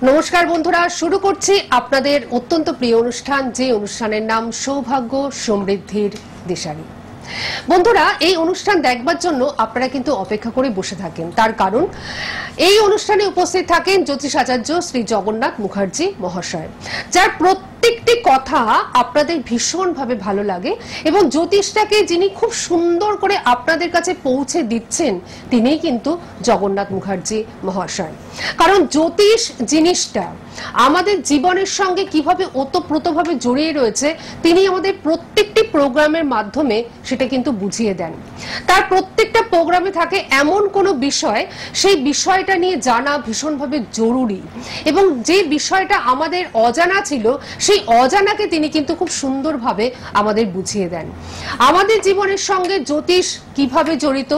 নমস্কার বন্ধুরা, শুরু করছি আপনাদের অত্যন্ত প্রিয় অনুষ্ঠান, যে অনুষ্ঠানের নাম সৌভাগ্য সমৃদ্ধির দিশারি। বন্ধুরা, এই অনুষ্ঠান দেখবার জন্য আপনারা কিন্তু অপেক্ষা করে বসে থাকেন, তার কারণ এই অনুষ্ঠানে উপস্থিত থাকেন জ্যোতিষাচার্য শ্রী জগন্নাথ মুখার্জি মহাশয়, যার প্রত্যেকটি কথা আপনাদের ভীষণভাবে ভালো লাগে এবং জ্যোতিষটাকে যিনি খুব সুন্দর করে আপনাদের কাছে পৌঁছে দিচ্ছেন তিনিই কিন্তু জগন্নাথ মুখার্জি মহাশয়। কারণ জ্যোতিষ জিনিসটা আমাদের জীবনের সঙ্গে কিভাবে ওতপ্রোতভাবে জড়িয়ে রয়েছে তিনি আমাদের প্রত্যেকটি প্রোগ্রামের মাধ্যমে সেটা কিন্তু বুঝিয়ে দেন। তার প্রত্যেকটা প্রোগ্রামে থাকে এমন কোনো বিষয়, সেই বিষয়টা নিয়ে জানা ভীষণভাবে জরুরি এবং যে বিষয়টা আমাদের অজানা ছিল সেই অজানাকে তিনি কিন্তু খুব সুন্দরভাবে আমাদের বুঝিয়ে দেন। আমাদের জীবনের সঙ্গে জ্যোতিষ কিভাবে জড়িত,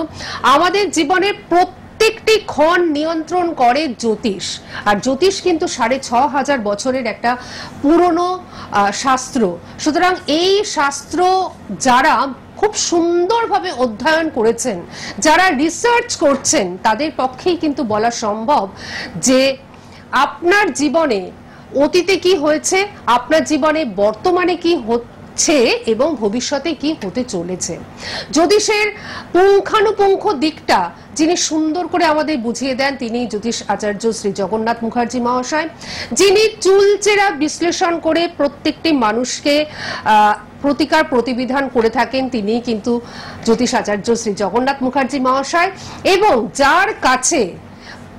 আমাদের জীবনের প্রত্যেকটি ক্ষণ নিয়ন্ত্রণ করে জ্যোতিষ। আর জ্যোতিষ কিন্তু 6500 বছরের একটা পুরনো শাস্ত্র। সুতরাং এই শাস্ত্র যারা খুব সুন্দরভাবে অধ্যয়ন করেছেন, যারা রিসার্চ করছেন, তাদের পক্ষেই কিন্তু বলা সম্ভব যে আপনার জীবনে অতীতে কি হয়েছে, আপনার জীবনে বর্তমানে কি হচ্ছে এবং ভবিষ্যতে কি হতে চলেছে। জ্যোতিষের পুঙ্খানুপুঙ্খ দিকটা যিনি সুন্দর করে আমাদের বুঝিয়ে দেন তিনি জ্যোতিষ আচার্য শ্রী জগন্নাথ মুখার্জি মহাশয়, যিনি চুলচেরা বিশ্লেষণ করে প্রত্যেকটি মানুষকে প্রতিকার প্রতিবিধান করে থাকেন তিনি কিন্তু জ্যোতিষ আচার্য শ্রী জগন্নাথ মুখার্জি মহাশয়, এবং যার কাছে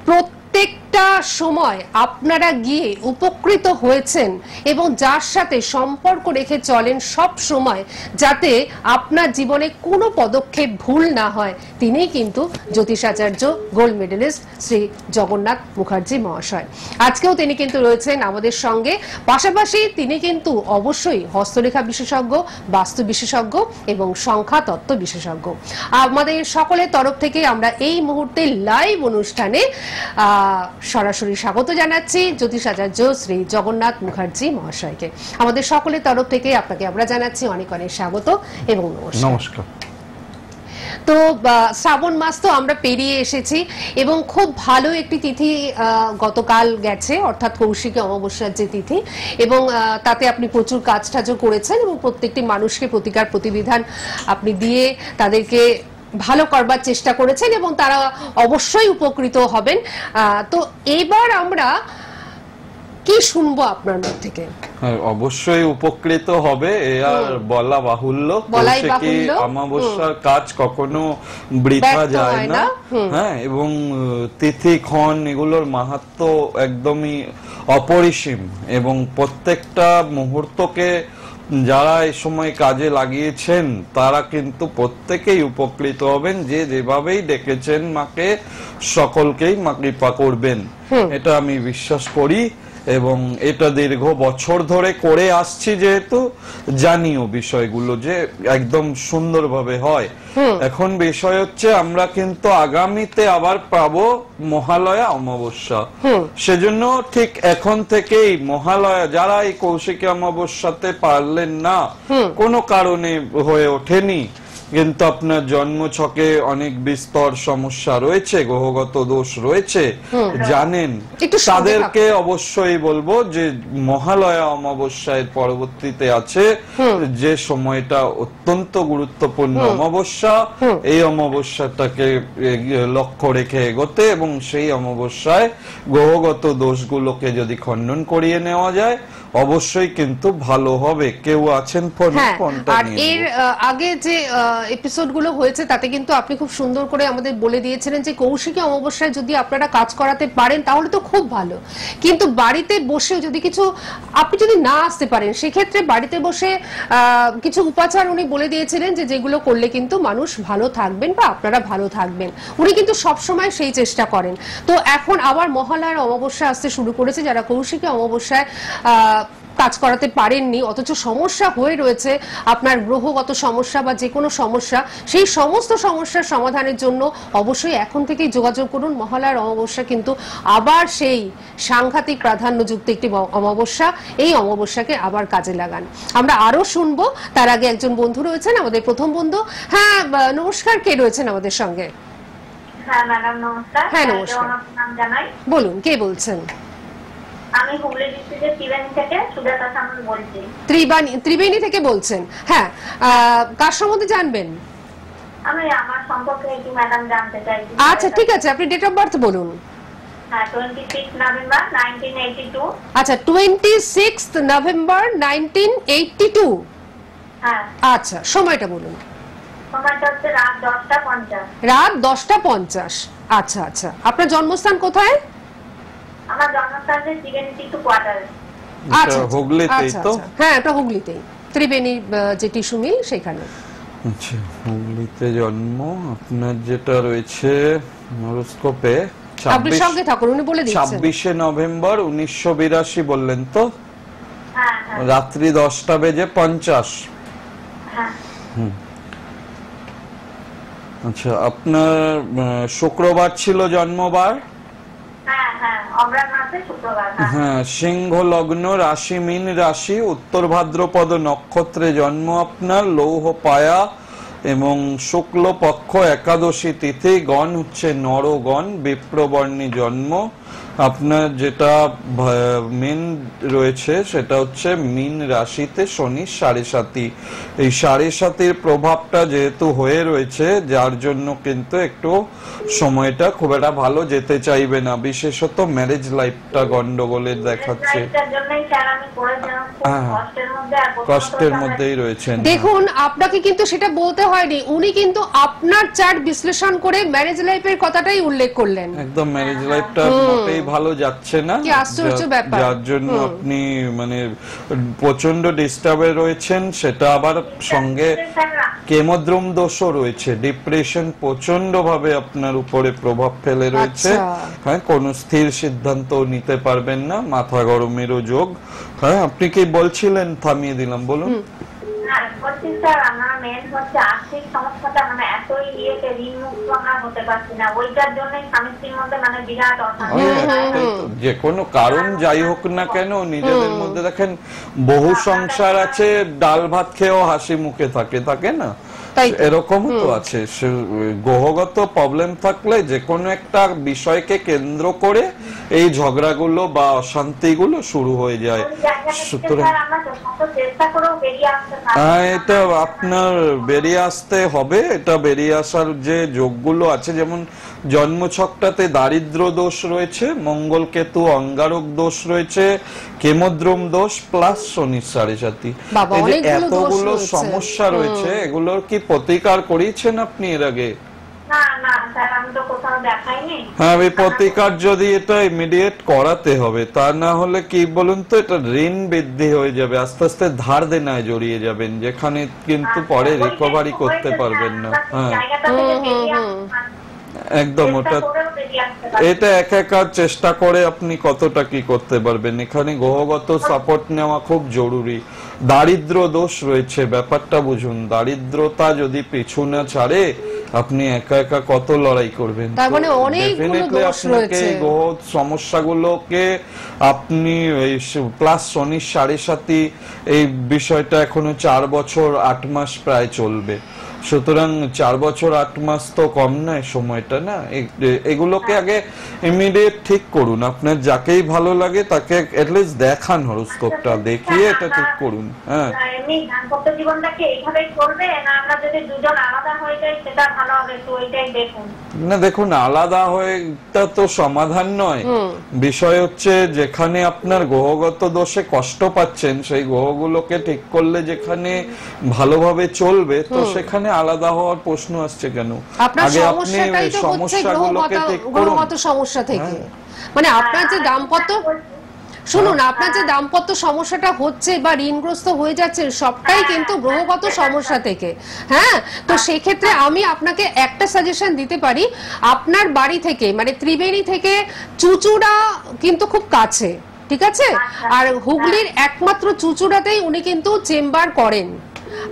প্রত্যেকটা সময় আপনারা গিয়ে উপকৃত হয়েছেন এবং যার সাথে সম্পর্ক রেখে চলেন সব সময়, যাতে আপনার জীবনে কোনো পদক্ষেপ ভুল না হয়, তিনিই কিন্তু জ্যোতিষাচার্য গোল্ড মেডেলিস্ট শ্রী জগন্নাথ মুখার্জি মহাশয়। আজকেও তিনি কিন্তু রয়েছেন আমাদের সঙ্গে। পাশাপাশি তিনি কিন্তু অবশ্যই হস্তরেখা বিশেষজ্ঞ, বাস্তু বিশেষজ্ঞ এবং সংখ্যা তত্ত্ব বিশেষজ্ঞ। আমাদের সকলের তরফ থেকে আমরা এই মুহূর্তে লাইভ অনুষ্ঠানে সরাসরি স্বাগত জানাচ্ছি জ্যোতিষাচার্য শ্রী জগন্নাথ মুখার্জি মহাশয়কে। আমাদের সকলের তরফ থেকে আপনাকে আমরা জানাচ্ছি অনেক অনেক স্বাগত এবং নমস্কার। তো শ্রাবণ মাস তো আমরা পেরিয়ে এসেছি এবং খুব ভালো একটি তিথি গতকাল গেছে, অর্থাৎ কৌশিকী অমাবস্যার যে তিথি, এবং তাতে আপনি প্রচুর কাজ টাজও করেছেন এবং প্রত্যেকটি মানুষকে প্রতিকার প্রতিবিধান আপনি দিয়ে তাদেরকে ভালো করবার চেষ্টা করেছেন এবং তারা অবশ্যই উপকৃত হবেন। তো এবার আমরা কি শুনবো আপনার মুখ থেকে? অবশ্যই উপকৃত হবে, আর বলা বাহুল্য। কৌশিকী অমাবস্যার কাজ কখনো বৃথা যায় না। হ্যাঁ, এবং তিথি ক্ষণ এগুলোর মাহাত্ম্য একদমই অপরিসীম এবং প্রত্যেকটা মুহূর্তকে যারা এই সময় কাজে লাগিয়েছেন তারা কিন্তু প্রত্যেকেই উপকৃত হবেন। যে যেভাবেই ডেকেছেন মাকে, সকলকেই মা কৃপা করবেন, এটা আমি বিশ্বাস করি এবং এটা দীর্ঘ বছর ধরে করে আসছি, যেহেতু জানিও বিষয়গুলো যে একদম সুন্দরভাবে হয়। এখন বিষয় হচ্ছে আমরা কিন্তু আগামীতে আবার পাবো মহালয়া অমাবস্যা, সেজন্য ঠিক এখন থেকেই মহালয়া, যারা এই কৌশিকী অমাবস্যাতে পারলেন না, কোনো কারণে হয়ে ওঠেনি, কিন্তু আপনার জন্ম ছকে অনেক বিস্তর সমস্যা রয়েছে, গ্রহগত দোষ রয়েছে, জানেন, তাদেরকে অবশ্যই বলবো যে মহালয়া অমাবস্যার পরবর্তীতে আছে যে সময়টা অত্যন্ত গুরুত্বপূর্ণ অমাবস্যা, এই অমাবস্যাটাকে লক্ষ্য রেখে এগোতে এবং সেই অমাবস্যায় গ্রহগত দোষগুলোকে যদি খণ্ডন করিয়ে নেওয়া যায় অবশ্যই কিন্তু ভালো হবে। কেউ আছেন ফোনটা নিয়ে? এর আগে যে এপিসোড গুলো হয়েছে তাতে কিন্তু আপনি খুব সুন্দর করে আমাদের বলে দিয়েছিলেন যে কৌশিকী অমাবস্যায় যদি আপনারা কাজ করাতে পারেন তাহলে তো খুব ভালো, কিন্তু বাড়িতে বসে যদি কিছু আপনি যদি না আসতে পারেন সেক্ষেত্রে বাড়িতে বসে কিছু উপাচার উনি বলে দিয়েছিলেন যে যেগুলো করলে কিন্তু মানুষ ভালো থাকবেন বা আপনারা ভালো থাকবেন। উনি কিন্তু সবসময় সেই চেষ্টা করেন। তো এখন আবার মহালয়ার অমাবস্যা আসতে শুরু করেছে, যারা কৌশিকী অমাবস্যায় কাজ করাতে পারেননি অথচ সমস্যা হয়ে রয়েছে, আপনার গ্রহগত সমস্যা বা যে কোনো সমস্যা, সেই সমস্ত সমস্যার সমাধানের জন্য অবশ্যই এখন থেকেই যোগাযোগ করুন। মহালয়ার অমাবস্যা কিন্তু আবার সেই সাংঘাতিক প্রাধান্যযুক্ত একটি অমাবস্যা, এই অমাবস্যাকে আবার কাজে লাগান। আমরা আরো শুনবো, তার আগে একজন বন্ধু রয়েছেন, আমাদের প্রথম বন্ধু। হ্যাঁ নমস্কার, কে রয়েছেন আমাদের সঙ্গে? হ্যাঁ ম্যাডাম নমস্কার। হ্যাঁ নমস্কার, বলুন কে বলছেন? আমি হুগলি ডিস্ট্রিক্টের ত্রিবেণী থেকে সুজাতা সামন্ত বলছি। ত্রিবেণী থেকে বলছেন? হ্যাঁ, কার সম্বন্ধে জানবেন? আমি আমার সম্পর্কে একটু ম্যাডাম জানতে চাইছি। আচ্ছা ঠিক আছে, আপনি ডেট অফ বার্থ বলুন। হ্যাঁ, 26 নভেম্বর 1982। আচ্ছা, 26 নভেম্বর 1982। হ্যাঁ। আচ্ছা, সময়টা বলুন। সময়টা হচ্ছে রাত 10:50। রাত 10:50। আচ্ছা আচ্ছা, আপনার জন্মস্থান কোথায়? আমার জন্মস্থান ত্রিবেণী টিস্যু কোয়ার্টারে। আচ্ছা, হুগলিতেই তো? হ্যাঁ, এটা হুগলিতেই, ত্রিবেণী যে টিস্যু মিল সেখানে। আচ্ছা, হুগলিতে জন্ম। আপনার যেটা রয়েছে হরোস্কোপে 26 নভেম্বর 1982 বললেন তো? হ্যাঁ, রাত্রি 10:50। হ্যাঁ। আচ্ছা, আপনার শুক্রবার ছিল জন্মবার? হ্যাঁ, হ্যাঁ, অগ্রহায়ণ মাসে শুক্রবার। হ্যাঁ, সিংহ লগ্ন, রাশি মীন রাশি, উত্তর ভাদ্রপদ নক্ষত্রে জন্ম আপনার, লৌহ পায়া এবং শুক্ল পক্ষ একাদশী তিথি, গণ হচ্ছে নরগণ, বিপ্রবর্ণী জন্ম। আপনার যেটা মেন রয়েছে সেটা হচ্ছে মীন রাশিতে শনি 7.5। এই 7.5-এর প্রভাবটা যেহেতু হয়ে রয়েছে, যার জন্য কিন্তু একটু সময়টা খুব একটা ভালো যেতে চাইবে না, বিশেষত ম্যারেজ লাইফটা গন্ডগোলের দেখাচ্ছে। কষ্টের মধ্যেই রয়েছেন। দেখুন, আপনাকে কিন্তু সেটা বলতে হয়নি, উনি কিন্তু আপনার চার্ট বিশ্লেষণ করে ম্যারেজ লাইফের কথাটাই উল্লেখ করলেন। একদম ম্যারেজ লাইফটা মোটেই ভালো যাচ্ছে না, যার জন্য আপনি মানে প্রচন্ড ডিস্টার্বে রয়েছেন। সেটা আবার সঙ্গে কেমোদ্রম দোষও রয়েছে, ডিপ্রেশন প্রচন্ড ভাবে আপনার উপরে প্রভাব ফেলে রয়েছে। হ্যাঁ, কোন স্থির সিদ্ধান্ত নিতে পারবেন না, মাথা গরমেরও যোগ। হ্যাঁ, আপনি কি বলছিলেন? থামিয়ে দিলাম, বলুন। আমার মেন হচ্ছে আর্থিক সমস্যাটা, মানে এতই ঋণ মুক্ত আমরা হতে পারছি না, ওইটার জন্যই স্বামী স্ত্রীর মধ্যে মানে বিরাট অশান্তি। যে কোনো কারণ যাই হোক না কেন, নিজেদের মধ্যে দেখেন বহু সংসার আছে, ডাল ভাত খেয়েও হাসি মুখে থাকে না, এরকমও তো আছে। গ্রহগত প্রবলেম থাকলে যে কোনো একটা বিষয়কে কেন্দ্র করে এই ঝগড়াগুলো বা অশান্তিগুলো শুরু হয়ে যায়। সুতরাং এটা আপনার বেরিয়ে আসতে হবে। এটা বেরিয়ে আসার যে যোগগুলো আছে, যেমন জন্মছকটাতে দারিদ্র দোষ রয়েছে, মঙ্গল কেতু অঙ্গারক দোষ রয়েছে, কেমোদ্রম দোষ প্লাস শনি 7.5। এই যে এতগুলো সমস্যা রয়েছে, এগুলোর কি প্রতিকার করিয়েছেন আপনি এর আগে? হ্যাঁ, ওই প্রতিকার যদি এটা ইমিডিয়েট করাতে হবে, তা না হলে কি বলুন তো, এটা ঋণ বৃদ্ধি হয়ে যাবে, আস্তে আস্তে ধার দেনায় জড়িয়ে যাবেন, যেখানে কিন্তু পরে রিকভারি করতে পারবেন না। হ্যাঁ, একদম। ওটা এটা একা চেষ্টা করে আপনি কতটা কি করতে পারবেন, এখানে গ্রহগত সাপোর্ট নেওয়া খুব জরুরি। দারিদ্র দোষ রয়েছে, ব্যাপারটা বুঝুন। দারিদ্রতা যদি পিছু না ছাড়ে, আপনি একা কত লড়াই করবেন? ডেফিনেটলি আপনাকে গ্রহ সমস্যাগুলোকে আপনি প্লাস শনি 7.5, এই বিষয়টা এখনো 4 বছর 8 মাস প্রায় চলবে। সুতরাং 4 বছর 8 মাস তো কম নয় সময়টা, না? এগুলোকে আগে ইমিডিয়েট ঠিক করুন। আপনার যাকেই ভালো লাগে তাকে এটলিস্ট দেখান, হরোস্কোপটা দেখিয়ে এটা ঠিক করুন। হ্যাঁ, না দেখুন, আলাদা হয়ে তো সমাধান নয়। বিষয় হচ্ছে যেখানে আপনার গ্রহগত দোষে কষ্ট পাচ্ছেন, সেই গ্রহগুলোকে ঠিক করলে যেখানে ভালোভাবে চলবে, তো সেখানে আলাদা হওয়ার প্রশ্ন আসছে কেন? আগে আপনি সমস্যাগুলোকে ঠিক করুন। সমস্যা থেকে মানে আপনার যে দাম্পত্য, শুনুন, আপনার যে দাম্পত্য সমস্যাটা হচ্ছে বা ঋণগ্রস্ত হয়ে যাচ্ছে, সবটাই কিন্তু গ্রহগত সমস্যা থেকে। হ্যাঁ, তো সেই ক্ষেত্রে আমি আপনাকে একটা সাজেশন দিতে পারি। আপনার বাড়ি থেকে মানে ত্রিবেণী থেকে চুচুড়া কিন্তু খুব কাছে, ঠিক আছে? আর হুগলির একমাত্র চুচুড়াতেই উনি কিন্তু চেম্বার করেন।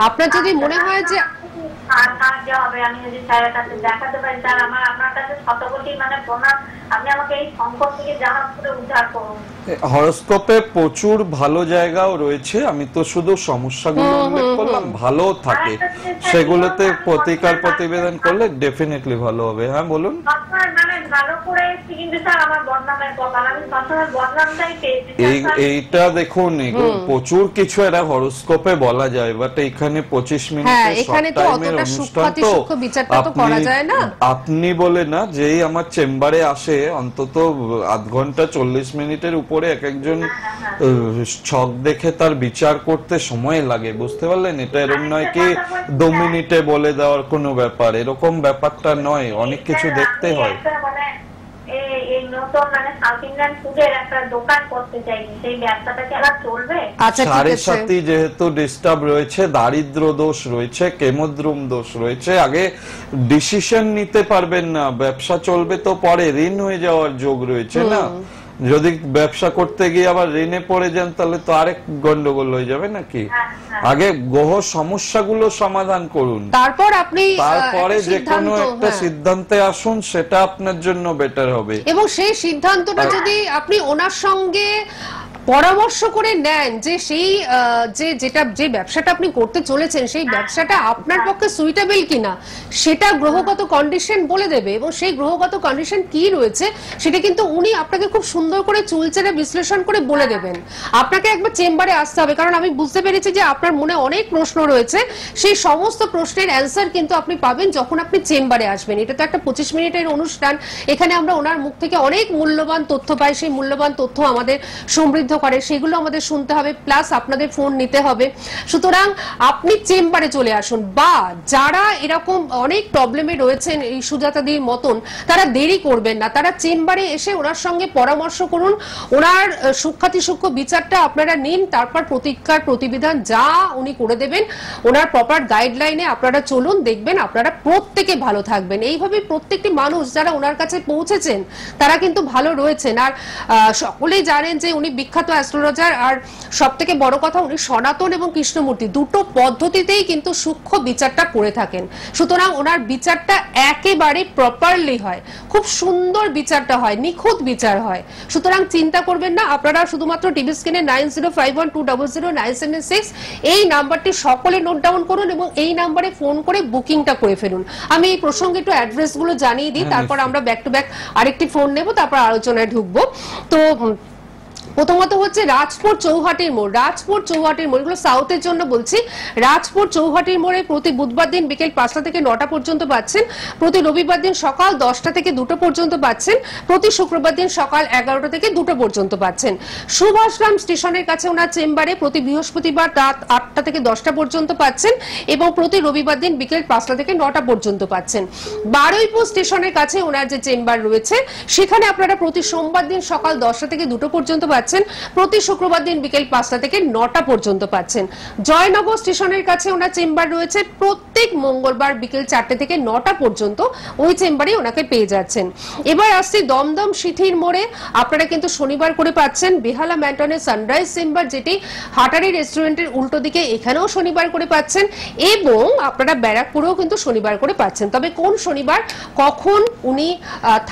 আপনার যদি মনে হয় যে সাহায্য হবে, আমি যদি স্যারের কাছে দেখাতে পারি। স্যার আমার আপনার কাছে শতকোটি প্রণাম, আপনি আমাকে এই সংকট থেকে জাহাজ করে উদ্ধার করুন। হরোস্কোপে প্রচুর ভালো জায়গাও রয়েছে, আমি তো শুধু সমস্যাগুলো উল্লেখ করলাম, ভালো থাকে সেগুলোতে প্রতিকার প্রতিবেদন করলে ডেফিনেটলি ভালো হবে। হ্যাঁ বলুন। ভালো করে এসেছি, কিন্তু স্যার আমার বদনামের কপাল, আমি সবসময় বদনামটাই পেয়েছি। এইটা দেখুন, প্রচুর কিছু এরা হরোস্কোপে বলা যায়, বাট এখানে 25 মিনিটের এখানে তো অতটা সূক্ষ্ম বিচারটা তো করা যায় না। আপনি বলে না, যেই আমার চেম্বারে আসে অন্তত আধ ঘন্টা 40 মিনিটের উপরে এক একজন ছক দেখে তার বিচার করতে সময় লাগে, বুঝতে পারলেন? এটা এরকম নয় কি 2 মিনিটে বলে দেওয়ার কোনো ব্যাপার, এরকম ব্যাপারটা নয়, অনেক কিছু দেখতে হয়। এই নতুন সাউথ ইন্ডিয়ান ফুডের একটা দোকান করতে চাই, সেই ব্যবসাটা কি আবার চলবে? আচ্ছা ঠিক আছে। সাথে যেহেতু ডিস্টার্ব রয়েছে, দারিদ্র দোষ রয়েছে, কেমোদ্রুম দোষ রয়েছে, আগে ডিসিশন নিতে পারবেন না, ব্যবসা চলবে তো পরে, ঋণ হয়ে যাওয়ার যোগ রয়েছে না। যদি ব্যবসা করতে গিয়ে আবার ঋণে পড়ে যান তাহলে তো আরেক গন্ডগোল হয়ে যাবে নাকি। আগে গ্রহ সমস্যাগুলো সমাধান করুন, তারপরে যে কোনো একটা সিদ্ধান্তে আসুন, সেটা আপনার জন্য বেটার হবে। এবং সেই সিদ্ধান্তটা যদি আপনি ওনার সঙ্গে পরামর্শ করে নেন যে সেই যে ব্যবসাটা আপনি করতে চলেছেন সেই ব্যবসাটা আপনার পক্ষে সুইটেবল কিনা, সেটা গ্রহগত কন্ডিশন বলে দেবে, এবং সেই গ্রহগত কন্ডিশন কি রয়েছে সেটা কিন্তু উনি আপনাকে খুব সুন্দর করে চুলচেরা বিশ্লেষণ করে বলে দেবেন। আপনাকে একবার চেম্বারে আসতে হবে, কারণ আমি বুঝতে পেরেছি যে আপনার মনে অনেক প্রশ্ন রয়েছে, সেই সমস্ত প্রশ্নের অ্যান্সার কিন্তু আপনি পাবেন যখন আপনি চেম্বারে আসবেন। এটা তো একটা 25 মিনিটের অনুষ্ঠান, এখানে আমরা ওনার মুখ থেকে অনেক মূল্যবান তথ্য পাই, সেই মূল্যবান তথ্য আমাদের সমৃদ্ধ করে, সেগুলো আমাদের শুনতে হবে, প্লাস আপনাদের ফোন নিতে হবে। সুতরাং আপনি চেম্বারে চলে আসুন, বা যারা এরকম অনেক প্রবলেমে রয়েছেন এই সুজাতাদির মতন, তারা দেরি করবেন না, তারা চেম্বারে এসে ওনার সঙ্গে পরামর্শ করুন, ওনার সূক্ষ্মাতিসূক্ষ্ম বিচারটা আপনারা নিন, তারপর প্রতিকার প্রতিবিধান যা উনি করে দেবেন ওনার প্রপার গাইডলাইনে আপনারা চলুন, দেখবেন আপনারা প্রত্যেকে ভালো থাকবেন। এইভাবে প্রত্যেকটি মানুষ যারা ওনার কাছে পৌঁছেছেন তারা কিন্তু ভালো রয়েছেন। আর সকলেই জানেন যে উনি বিখ্যাত অ্যাস্ট্রোলজার, আর সবথেকে বড় কথা উনি সনাতন এবং কৃষ্ণমূর্তি দুটো পদ্ধতিতেই কিন্তু সূক্ষ্ম বিচারটা করে থাকেন। সুতরাং ওনার বিচারটা একেবারে প্রপারলি হয়, খুব সুন্দর বিচারটা হয়, নিখুঁত বিচার হয়। সুতরাং চিন্তা করবেন না, আপনারা শুধুমাত্র টিভি স্ক্রিনে 9051200976 এই নাম্বারটি সকলে নোট ডাউন করুন এবং এই নাম্বারে ফোন করে বুকিংটা করে ফেলুন। আমি এই প্রসঙ্গে একটু অ্যাড্রেসগুলো জানিয়ে দিই, তারপর আমরা ব্যাক টু ব্যাক আরেকটি ফোন নেব, তারপর আলোচনায় ঢুকবো। তো প্রথমত হচ্ছে রাজপুর চৌহাটির মোড়, রাজপুর চৌহাটির মোড়, এগুলো সাউথের জন্য বলছি। রাজপুর চৌহাটির মোড়ে প্রতি বুধবার দিন বিকেল 5টা থেকে 9টা পর্যন্ত পাচ্ছেন, প্রতি রবিবার দিন সকাল 10টা থেকে 2টো পর্যন্ত পাচ্ছেন, প্রতি শুক্রবার দিন সকাল 11টা থেকে 2টো পর্যন্ত পাচ্ছেন। সুভাষগ্রাম স্টেশনের কাছে ওনার চেম্বারে প্রতি বৃহস্পতিবার রাত 8টা থেকে 10টা পর্যন্ত পাচ্ছেন, এবং প্রতি রবিবার দিন বিকেল 5টা থেকে 9টা পর্যন্ত পাচ্ছেন। বারুইপুর স্টেশনের কাছে ওনার যে চেম্বার রয়েছে সেখানে আপনারা প্রতি সোমবার দিন সকাল 10টা থেকে 2টো পর্যন্ত পাচ্ছেন, প্রতি শুক্রবার দিন বিকেল 5টা থেকে 9টা পর্যন্ত পাচ্ছেন। জয়নগর স্টেশনের কাছে ওনার চেম্বার রয়েছে, প্রত্যেক মঙ্গলবার বিকেল 4টে থেকে 9টা পর্যন্ত ওই চেম্বারে ওনাকে পেয়ে যাচ্ছেন। এবার আসছি দমদম সিথির মোড়ে, আপনারা কিন্তু শনিবার করে পাচ্ছেন বেহালা ম্যান্টনের সানরাইজ চেম্বার, যেটি হাটারি রেস্টুরেন্টের উল্টো দিকে, এখানেও শনিবার করে পাচ্ছেন, এবং আপনারা ব্যারাকপুরেও কিন্তু শনিবার করে পাচ্ছেন। তবে কোন শনিবার কখন উনি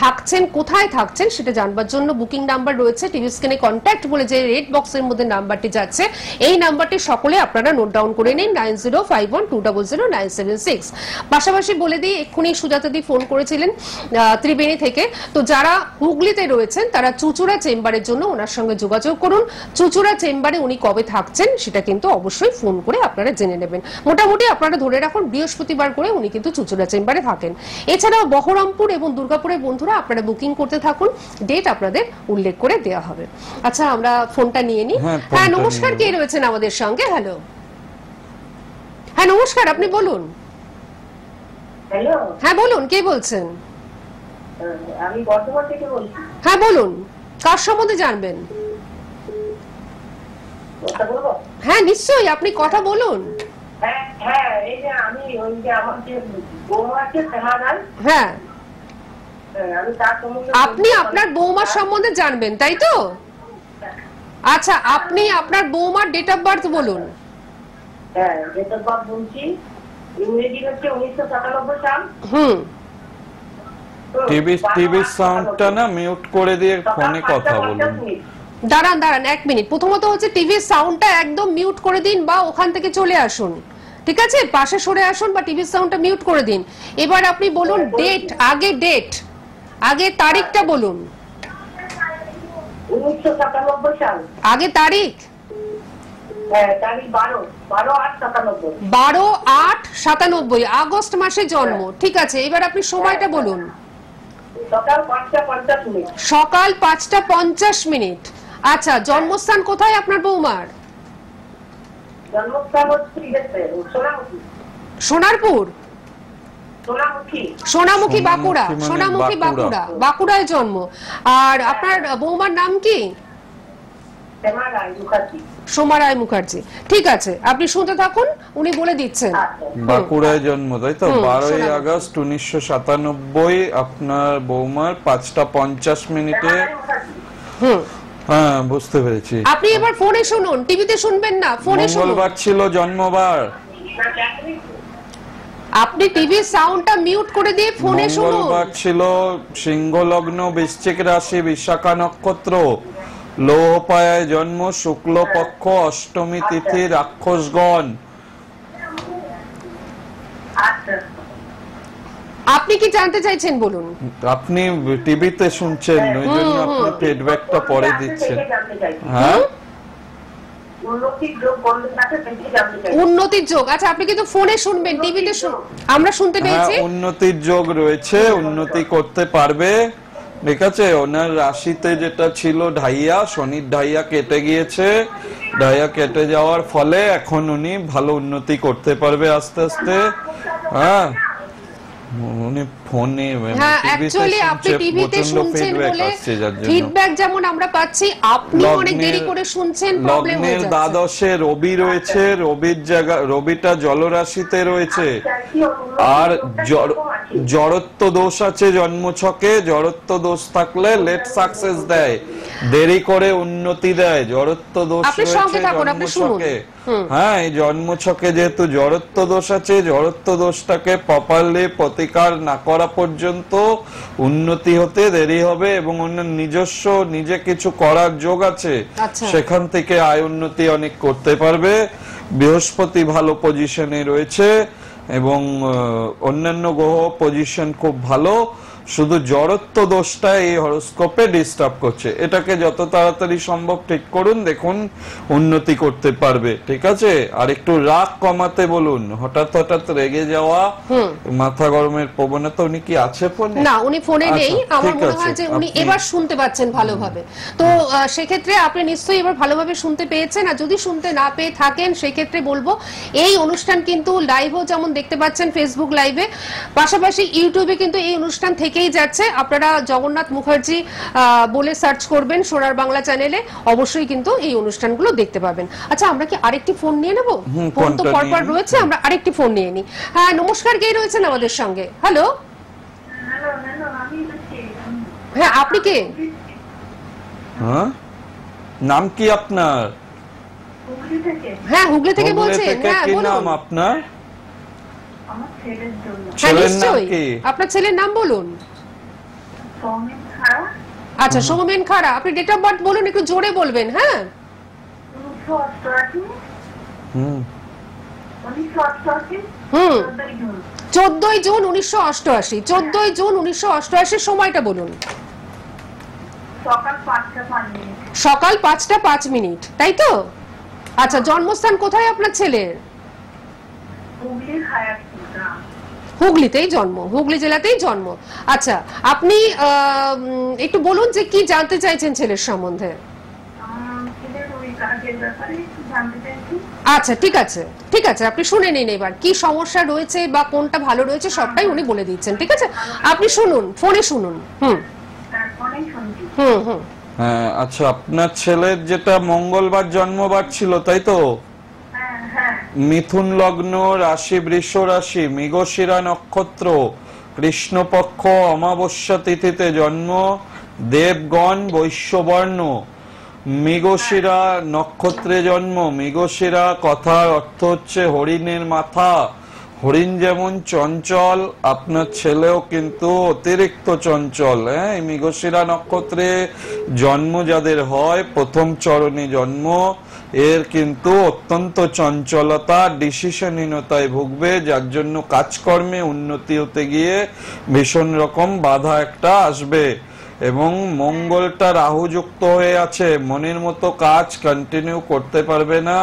থাকছেন, কোথায় থাকছেন সেটা জানবার জন্য বুকিং নাম্বার রয়েছে টিভি স্ক্রিনে, কন্ট্যাক্ট বলে যে রেড বক্সের মধ্যে নাম্বারটি যাচ্ছে, এই নাম্বারটি সকলে আপনারা নোট ডাউন করে নিন, 9051200976। পাশাপাশি বলে দিই, এক্ষুনি সুজাতাদি ফোন করেছিলেন ত্রিবেণী থেকে, তো যারা হুগলিতে রয়েছেন তারা চুচুড়া চেম্বারের জন্য ওনার সঙ্গে যোগাযোগ করুন। চুচুড়া চেম্বারে উনি কবে থাকছেন সেটা কিন্তু অবশ্যই ফোন করে আপনারা জেনে নেবেন। মোটামুটি আপনারা ধরে রাখুন বৃহস্পতিবার করে উনি কিন্তু চুচুড়া চেম্বারে থাকেন। এছাড়াও বহরমপুর এবং দুর্গাপুরের বন্ধুরা আপনারা বুকিং করতে থাকুন, ডেট আপনাদের উল্লেখ করে দেওয়া হবে। আচ্ছা, আমরা ফোনটা নিয়ে নিই। হ্যাঁ নমস্কার, কে রয়েছেন আমাদের সঙ্গে? হ্যালো, হ্যাঁ নমস্কার, আপনি বলুন। হ্যালো, হ্যাঁ বলুন, কে বলছেন? আমি বর্ধমান থেকে বলছি। হ্যাঁ বলুন, কার সম্বন্ধে জানবেন? হ্যাঁ নিশ্চয়ই, আপনি কথা বলুন। হ্যাঁ, এই যে আমি ওই যে আমার যে বৌমা আছে সমাধান, হ্যাঁ আমি তার সম্বন্ধে, আপনি আপনার বৌমার সম্বন্ধে জানবেন তাই তো? আচ্ছা, আপনি আপনার বৌমার ডেট অফ বার্থ বলুন। হ্যাঁ ডেট অফ বার্থ বলছি ইংরেজি হচ্ছে 1997 সাল। টিভি সাউন্ডটা না মিউট করে দিয়ে ফোনে কথা বলুন। দাঁড়ান 1 মিনিট। প্রথমত হচ্ছে টিভির সাউন্ডটা একদম মিউট করে দিন বা ওখান থেকে চলে আসুন, ঠিক আছে? পাশে সরে আসুন বা টিভির সাউন্ডটা মিউট করে দিন। এবার আপনি বলুন ডেট, আগে তারিখটা বলুন। 1997 সাল। আগে তারিখ? হ্যাঁ, তারিখ 12/8/97। 12/8/97, আগস্ট মাসে জন্ম, ঠিক আছে। এবার আপনি সময়টা বলুন। সকাল 5:50। সকাল 5:50। আচ্ছা, জন্মস্থান কোথায় আপনার বৌমার? জন্মস্থান হচ্ছে সোনামুখী। সোনারপুর? সোনামুখী বাঁকুড়া। মানে সোনামুখী বাঁকুড়ায় জন্ম। আর আপনার বৌমার নাম কি? সোমা রায় মুখার্জি। ঠিক আছে, আপনি শুনতে থাকুন, উনি বলে দিচ্ছেন। বাঁকুড়ায় জন্ম, তাই তো? 12ই আগস্ট 1997 আপনার বৌমার 5:50। হ্যাঁ, বুঝতে পেরেছি। আপনি এবার ফোনে শুনুন, টিভিতে শুনবেন না, ফোনে শুনুন। মঙ্গলবার ছিল জন্মবার। আপনি টিভির সাউন্ডটা মিউট করে দিয়ে ফোনে শুনুন। মঙ্গলবার ছিল, সিংহ লগ্ন, বৃশ্চিক রাশি, বিশাখা নক্ষত্র, লৌহপায়ায় জন্ম, শুক্লপক্ষ, অষ্টমী তিথি, রাক্ষসগণ। আপনি কি জানতে চাইছেন বলুন? আপনি টিভিতে শুনছেন, ওই জন্য আপনি ফিডব্যাকটা পরে দিচ্ছেন। হ্যাঁ, উন্নতির যোগ। আচ্ছা, আপনি কিন্তু ফোনে শুনবেন, টিভিতে আমরা শুনতে পেয়েছি। উন্নতির যোগ রয়েছে, উন্নতি করতে পারবে, ঠিক আছে। ওনার রাশিতে যেটা ছিল ঢাইয়া, শনির ঢাইয়া কেটে গিয়েছে। ঢাইয়া কেটে যাওয়ার ফলে এখন উনি ভালো উন্নতি করতে পারবে আস্তে আস্তে। হ্যাঁ, উনি ফোনে অ্যাকচুয়ালি আপনি টিভিতে শুনছেন বলে ফিডব্যাক যেমন আমরা পাচ্ছি, আপনি অনেক দেরি করে শুনছেন, প্রবলেম হয়ে যাচ্ছে। দ্বাদশে রবি রয়েছে, রবিটা জলরাশিতে রয়েছে। আর জড়ত্ব দোষ আছে জন্মছকে। জড়ত্ব দোষ থাকলে লেট সাকসেস দেয়, দেরি করে উন্নতি দেয়। জড়ত্ব দোষ রয়েছে জন্মছকে। হ্যাঁ, এই জন্মছকে যেহেতু জড়ত্ব দোষ আছে, জড়ত্ব দোষটাকে প্রপারলি প্রতিকার না করা পর্যন্ত উন্নতি হতে দেরি হবে। এবং ওনার নিজস্ব নিজে কিছু করার যোগ আছে, সেখান থেকে আয় উন্নতি অনেক করতে পারবে। বৃহস্পতি ভালো পজিশনে রয়েছে এবং অন্যান্য গ্রহ পজিশন খুব ভালো। শুধু জড়ত্ব দোষটা এই হরোস্কোপে ডিস্টার্ব করছে। এটাকে যত তাড়াতাড়ি সম্ভব ঠিক করুন, দেখুন উন্নতি করতে পারবে, ঠিক আছে। আর একটু রাগ কমাতে বলুন। হঠাৎ রেগে যাওয়া, মাথা গরমের প্রবণতা। উনি কি আছে ফোনে? না, উনি ফোনে নেই। আমার মনে হয় যে উনি এবার শুনতে পাচ্ছেন ভালোভাবে। তো সেক্ষেত্রে আপনি নিশ্চয়ই এবার ভালোভাবে শুনতে পেয়েছেন। আর যদি শুনতে না পেয়ে থাকেন, সেক্ষেত্রে বলবো এই অনুষ্ঠান কিন্তু লাইভও যেমন দেখতে পাচ্ছেন ফেসবুক লাইভে, পাশাপাশি ইউটিউবে কিন্তু এই অনুষ্ঠান থেকেই যাচ্ছে। আপনারা জগন্নাথ মুখার্জি বলে সার্চ করবেন সোনার বাংলা চ্যানেলে, অবশ্যই কিন্তু এই অনুষ্ঠানগুলো দেখতে পাবেন। আচ্ছা, আমরা কি আরেকটি ফোন নিয়ে নেব? ফোন তো পরপর রয়েছে, আমরা আরেকটি ফোন নিয়ে নিই। হ্যাঁ, নমস্কার, কে রয়েছেন আমাদের সঙ্গে? হ্যালো, হ্যাঁ, আপনি কে? হ্যাঁ, নাম কি আপনার? হ্যাঁ, হুগলি থেকে বলছেন। হ্যাঁ, কি বলুন। নাম আপনার? হ্যাঁ, নিশ্চয়ই। আপনার ছেলের নাম বলুন। আচ্ছা, সৌমেন খাড়া। আপনি ডেট অফ বার্থ বলুন, একটু জোরে বলবেন। হ্যাঁ, 14 জুন 1988। 14 জুন 1988 সময়টা বলুন। সকাল 5:05, তাই তো? আচ্ছা, জন্মস্থান কোথায় আপনার ছেলের? হুগলিতেই জন্ম, হুগলি জেলাতেই জন্ম। আচ্ছা, আপনি একটু বলুন যে কি জানতে চাইছেন ছেলের সম্বন্ধে। আচ্ছা, ঠিক আছে, আপনি শুনে নিন এবার কি সমস্যা রয়েছে বা কোনটা ভালো রয়েছে, সবটাই উনি বলে দিচ্ছেন, ঠিক আছে? আপনি শুনুন, ফোনে শুনুন। হ্যাঁ, আচ্ছা, আপনার ছেলের যেটা মঙ্গলবার জন্মবার ছিল, তাই তো? মিথুন লগ্ন, রাশি বৃষ রাশি, মৃগশিরা নক্ষত্র, কৃষ্ণপক্ষ, অমাবস্যা তিথিতে জন্ম, দেবগণ, বৈশ্যবর্ণ, মৃগশিরা নক্ষত্রে জন্ম। মৃগশিরা কথার অর্থ হচ্ছে হরিণের মাথা। হরিণ যেমন চঞ্চল, আপনার ছেলেও কিন্তু অতিরিক্ত চঞ্চল। হ্যাঁ, মৃগশিরা নক্ষত্রে জন্ম যাদের হয়, প্রথম চরণে জন্ম, এর কিন্তু অত্যন্ত চঞ্চলতা, ডিসিশনহীনতায় ভুগবে, যার জন্য কাজকর্মে উন্নতি হতে গিয়ে ভীষণ রকম বাধা একটা আসবে। এবং মঙ্গলটা রাহুযুক্ত হয়ে আছে, মনের মতো কাজ কন্টিনিউ করতে পারবে না,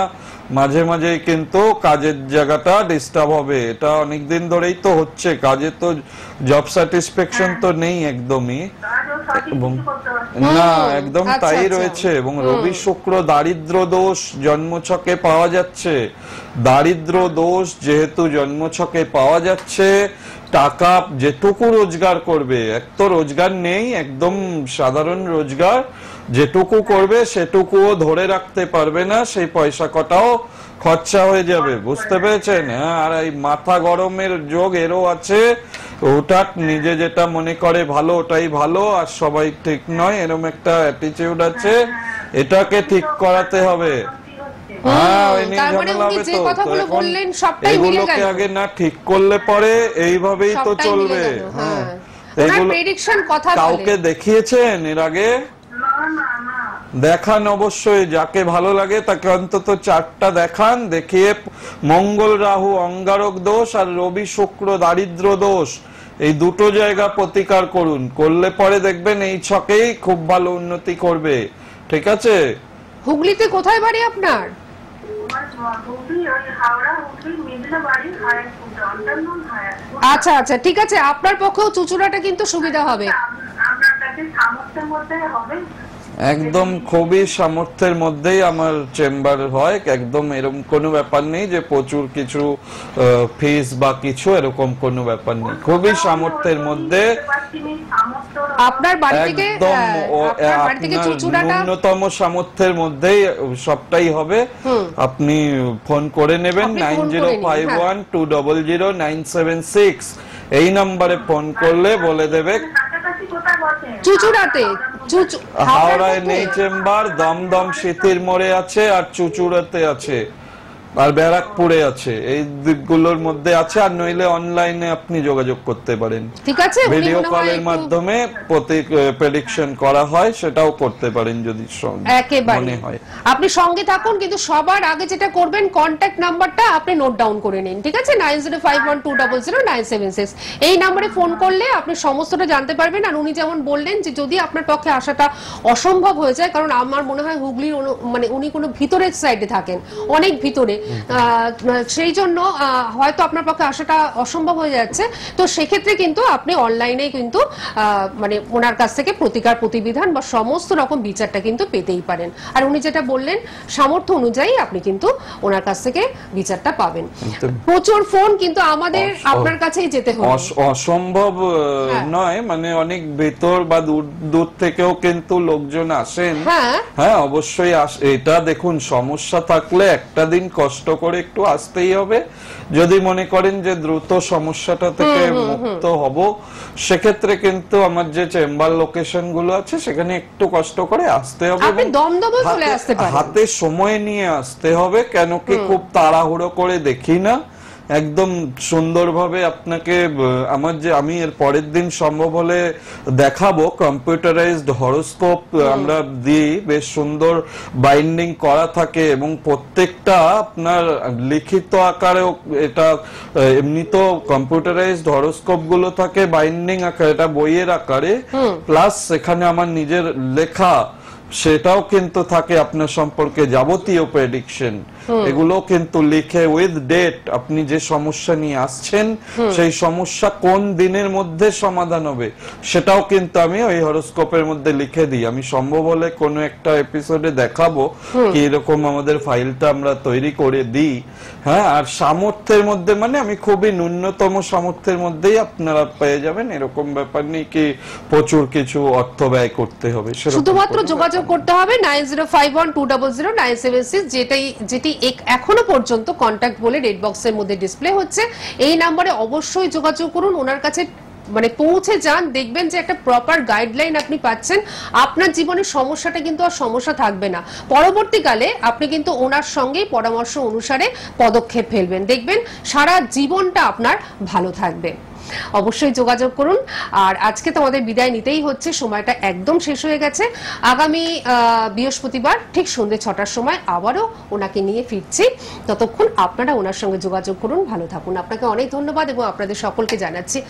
মাঝে মাঝে কিন্তু কাজের জায়গাটা ডিস্টার্ব হবে। এটা অনেকদিন ধরেই তো হচ্ছে, কাজে তো জব স্যাটিসফ্যাকশন তো নেই একদমই, না একদম তাই রয়েছে। এবং রবি শুক্র দারিদ্র দোষ জন্মছকে পাওয়া যাচ্ছে, দারিদ্র দোষ যেহেতু জন্মছকে পাওয়া যাচ্ছে, টাকা যেটুকু রোজগার করবে, এক তো রোজগার নেই, একদম সাধারণ রোজগার, যেটুকু করবে সেটুকুও ধরে রাখতে পারবে না, সেই পয়সা কটাও খরচা হয়ে যাবে, বুঝতে পেরেছেন? হ্যাঁ, আর এই মাথা গরমের যোগ এরও আছে, ওটা নিজে যেটা মনে করে ভালো ওটাই ভালো, আর সবাই ঠিক নয়, এরকম একটা অ্যাটিটিউড আছে, এটাকে ঠিক করাতে হবে। এগুলোকে আগে না ঠিক করলে পরে এইভাবেই তো চলবে। হ্যাঁ, কাউকে দেখিয়েছেন এর আগে? দেখান অবশ্যই, যাকে ভালো লাগে তাকে অন্তত 4টা দেখান, দেখিয়ে মঙ্গল রাহু অঙ্গারক দোষ আর রবি শুক্র দারিদ্র দোষ এই দুটো জায়গা প্রতিকার করুন, করলে পরে দেখবেন এই ছকেই খুব ভালো উন্নতি করবে। ঠিক আছে? হুগলিতে কোথায় বাড়ি আপনার? আচ্ছা আচ্ছা, ঠিক আছে, আপনার পক্ষেও চুচুড়াটা কিন্তু সুবিধা হবে। একদম খুবই সামর্থ্যের মধ্যেই আমার চেম্বার হয়, একদম এরকম কোনো ব্যাপার নেই যে প্রচুর কিছু ফিস বা কিছু, এরকম কোনো ব্যাপার নেই, খুবই সামর্থ্যের মধ্যে। আপনার বাড়ি থেকে ন্যূনতম সামর্থ্যের মধ্যেই সবটাই হবে। আপনি ফোন করে নেবেন 9051200976, এই নম্বরে ফোন করলে বলে দেবে। চুচুড়াতে, হাওড়ায় নেই চেম্বার, দমদম সিথির মোড়ে আছে, আর চুচুড়াতে আছে, আর ব্যারাকপুরে আছে, এই দিকগুলোর মধ্যে আছে। আর নইলে অনলাইনে আপনি যোগাযোগ করতে পারেন, ঠিক আছে, ভিডিও কলের মাধ্যমে প্রেডিকশন করা হয়, সেটাও করতে পারেন যদি মনে হয়। আপনি সঙ্গে থাকুন, কিন্তু সবার আগে যেটা করবেন, কন্টাক্ট নাম্বারটা আপনি নোট ডাউন করে নিন, ঠিক আছে? 9051200976, এই নম্বরে ফোন করলে আপনি সমস্তটা জানতে পারবেন। আর উনি যেমন বললেন যে যদি আপনার পক্ষে আসাটা অসম্ভব হয়ে যায়, কারণ আমার মনে হয় হুগলির মানে উনি কোনো ভিতরের সাইডে থাকেন, অনেক ভিতরে, সেই জন্য হয়তো আপনার পক্ষে আসাটা অসম্ভব হয়ে যাচ্ছে, তো সেক্ষেত্রে কিন্তু আপনি অনলাইনে কিন্তু মানে ওনার কাছ থেকে প্রতিকার প্রতিবিধান বা সমস্ত রকম বিচারটা কিন্তু পেতেই পারেন। আর উনি যেটা বললেন সামর্থ্য অনুযায়ী আপনি কিন্তু ওনার কাছ থেকে বিচারটা পাবেন। প্রচুর ফোন, কিন্তু আমাদের আপনার কাছেই যেতে হবে, অসম্ভব নয়, মানে অনেক ভেতর বা দূর থেকেও কিন্তু লোকজন আসেন। হ্যাঁ অবশ্যই, এটা দেখুন, সমস্যা থাকলে একটা দিন কষ্ট করে একটু আসতেই হবে। যদি মনে করেন যে দ্রুত সমস্যাটা থেকে মুক্ত হব, সেক্ষেত্রে কিন্তু আমার যে চেম্বার লোকেশন গুলো আছে সেখানে একটু কষ্ট করে আসতে হবে, হাতে সময় নিয়ে আসতে হবে, কেন কি খুব তাড়াহুড়ো করে দেখি না, একদম সুন্দরভাবে আপনাকে আমি এর পরের দিন সম্ভব হলে দেখাবো, কম্পিউটারাইজড হরোস্কোপ আমরা দিই, বেশ সুন্দর বাইন্ডিং করা থাকে, এবং প্রত্যেকটা আপনার লিখিত আকারেও, এটা এমনি তো কম্পিউটারাইজড হরোস্কোপ গুলো থাকে বাইন্ডিং আকারে, এটা বইয়ের আকারে, প্লাস সেখানে আমার নিজের লেখা সেটাও কিন্তু থাকে, আপনার সম্পর্কে যাবতীয় প্রেডিকশন এগুলো কিন্তু লিখে উইথ ডেট, আপনি যে সমস্যা নিয়ে আসছেন সেই সমস্যা কোন দিনের মধ্যে সমাধান হবে সেটাও কিন্তু আমি ওই হরোস্কোপের মধ্যে লিখে দিই। আমি সম্ভব হলে কোনো একটা এপিসোডে দেখাবো কি এরকম আমাদের ফাইলটা আমরা তৈরি করে দিই। হ্যাঁ, আর সামর্থ্যের মধ্যে মানে আমি খুবই ন্যূনতম সামর্থ্যের মধ্যেই আপনারা পেয়ে যাবেন, এরকম ব্যাপার নেই কি প্রচুর কিছু অর্থ ব্যয় করতে হবে, শুধুমাত্র যোগাযোগ করতে হবে 9051200976, যেটি এখনো পর্যন্ত কন্টাক্ট বলে রেড বক্সের মধ্যে ডিসপ্লে হচ্ছে। এই নম্বরে অবশ্যই যোগাযোগ করুন, ওনার কাছে মানে পৌঁছে যান, দেখবেন যে একটা প্রপার গাইডলাইন আপনি পাচ্ছেন, আপনার জীবনের সমস্যাটা কিন্তু আর সমস্যা থাকবে না। পরবর্তীকালে আপনি কিন্তু ওনার সঙ্গেই পরামর্শ অনুসারে পদক্ষেপ ফেলবেন, দেখবেন সারা জীবনটা আপনার ভালো থাকবে। অবশ্যই যোগাযোগ করুন। আর আজকে তোমাদের বিদায় নিতেই হচ্ছে, সময়টা একদম শেষ হয়ে গেছে। আগামী বৃহস্পতিবার ঠিক সন্ধ্যে 6টার সময় আবারও ওনাকে নিয়ে ফিরছি। ততক্ষণ আপনারা ওনার সঙ্গে যোগাযোগ করুন। ভালো থাকুন। আপনাকে অনেক ধন্যবাদ এবং আপনাদের সকলকে জানাচ্ছি